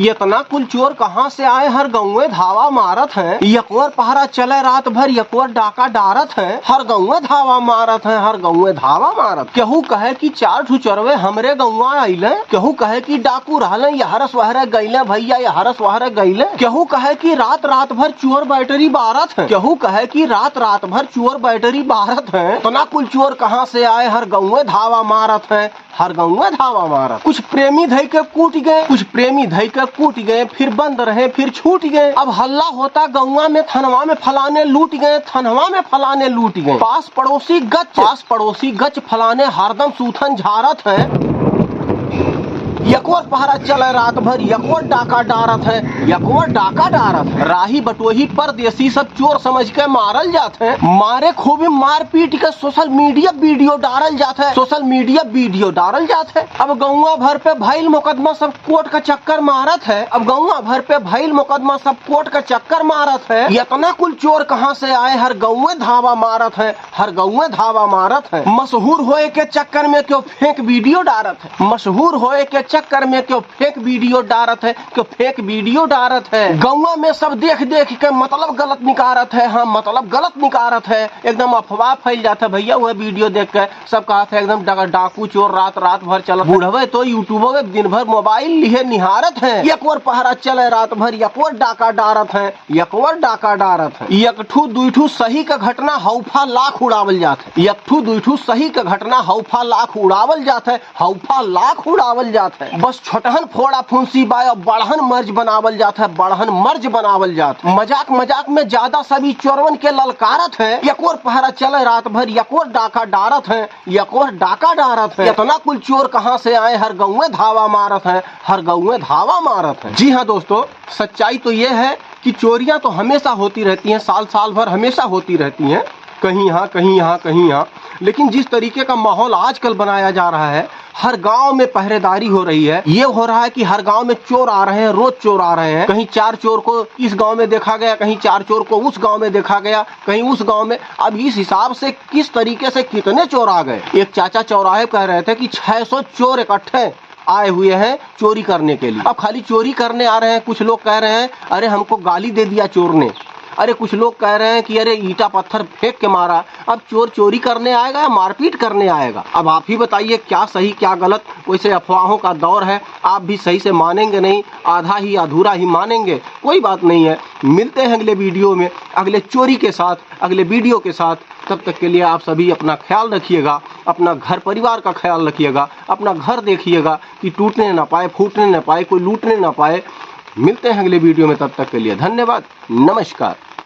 इतना कुल चोर कहाँ से आए, हर गाँव धावा मारत है। यकवर पहरा चले रात भर, यकवर डाका डारत है, हर गाँव धावा मारत है, हर गाँव धावा मारत। केहू कहे कि 4 ठू चोरवे हमरे गाँव आइले, केहू कहे कि डाकू रहले यहरस वहरे गईले भैया, यहरस वहरे गईले। केहू कहे कि रात रात भर चोर बैटरी बारत है, केहू कहे कि रात रात भर चोर बैटरी बारत है। इतना कुल चोर कहाँ से आए, हर गाँव धावा मारत है, हर गाँव धावा मारत। कुछ प्रेमी धई के कूट गए, कुछ प्रेमी धई के कूट गए, फिर बंद रहे फिर छूट गए। अब हल्ला होता गौवा में, थनवा में फलाने लूट गए, थनवा में फलाने लूट गए। पास पड़ोसी गच फलाने हरदम सूथन झारत है। यकवर पहरा चले रात भर, यकवर डाका डारत है, यकवर डाका डारत है। राही बटोही परदेसी सब चोर समझ के मारल जाते हैं। मारे खूब मार पीट के सोशल मीडिया वीडियो डालल जाते हैं, सोशल मीडिया वीडियो डालल जाते हैं। अब गौवा भर पे भइल मुकदमा सब कोर्ट का चक्कर मारत है, अब गौवा भर पे भइल मुकदमा सब कोर्ट का चक्कर मारत है। इतना कुल चोर कहाँ से आए, हर गाँव धावा मारत है, हर गाँव धावा मारत है। मशहूर होए के चक्कर में क्यों फेक वीडियो डालत है, मशहूर होए के चक्कर में क्यों फेक वीडियो डालत है, क्यों फेक वीडियो डालत है। गौवा में सब देख देख के मतलब गलत निकारत है, हाँ मतलब गलत निकारत है। एकदम अफवाह फैल जाता है भैया, वह वीडियो देख के सब कहा था एकदम डाकू चोर रात रात भर चलत। बूढ़वे तो यूट्यूब में दिन भर मोबाइल लिए निहारत है। यकवर पहरा चले रात भर, यकवर डाका डारत है, यकवर डाका डारत है। एक ठू दुई ठू सही का घटना हौफा लाख उड़ावल जात है, एक ठू दुई ठू सही का घटना हौफा लाख उड़ावल जात है, हौफा लाख उड़ावल जात है। बस छोटहन फोड़ा फुंसी बाया बड़हन मर्ज बनावल जाता है, बड़हन मर्ज बनावल जाता है। मजाक मजाक में ज्यादा सभी चोरवन के ललकारत है। यकवर पहरा चले रात भर, यकवर डाका डारत है, यकवर डाका डारत है। इतना कुल चोर कहाँ से आए, हर गाँव धावा मारत है, हर गाँव धावा मारत है। जी हाँ दोस्तों, सच्चाई तो ये है कि चोरियां तो हमेशा होती रहती हैं, साल साल भर हमेशा होती रहती हैं, कहीं यहाँ कहीं यहाँ कहीं यहाँ। लेकिन जिस तरीके का माहौल आजकल बनाया जा रहा है, हर गांव में पहरेदारी हो रही है। ये हो रहा है कि हर गांव में चोर आ रहे हैं, रोज चोर आ रहे हैं। कहीं 4 चोर को इस गांव में देखा गया, कहीं 4 चोर को उस गांव में देखा गया, कहीं उस गांव में। अब इस हिसाब से किस तरीके से कितने चोर आ गए। एक चाचा चौराहे कह रहे थे कि 600 चोर इकट्ठे आए हुए हैं चोरी करने के लिए। अब खाली चोरी करने आ रहे हैं। कुछ लोग कह रहे हैं अरे हमको गाली दे दिया चोर ने, अरे कुछ लोग कह रहे हैं कि अरे ईटा पत्थर फेंक के मारा। अब चोर चोरी करने आएगा या मारपीट करने आएगा? अब आप ही बताइए क्या सही क्या गलत। वैसे अफवाहों का दौर है, आप भी सही से मानेंगे नहीं, आधा ही अधूरा ही मानेंगे, कोई बात नहीं है। मिलते हैं अगले वीडियो में, अगले चोरी के साथ, अगले वीडियो के साथ। तब तक के लिए आप सभी अपना ख्याल रखिएगा, अपना घर परिवार का ख्याल रखिएगा, अपना घर देखिएगा कि टूटने ना पाए, फूटने ना पाए, कोई लूटने ना पाए। मिलते हैं अगले वीडियो में, तब तक के लिए धन्यवाद, नमस्कार।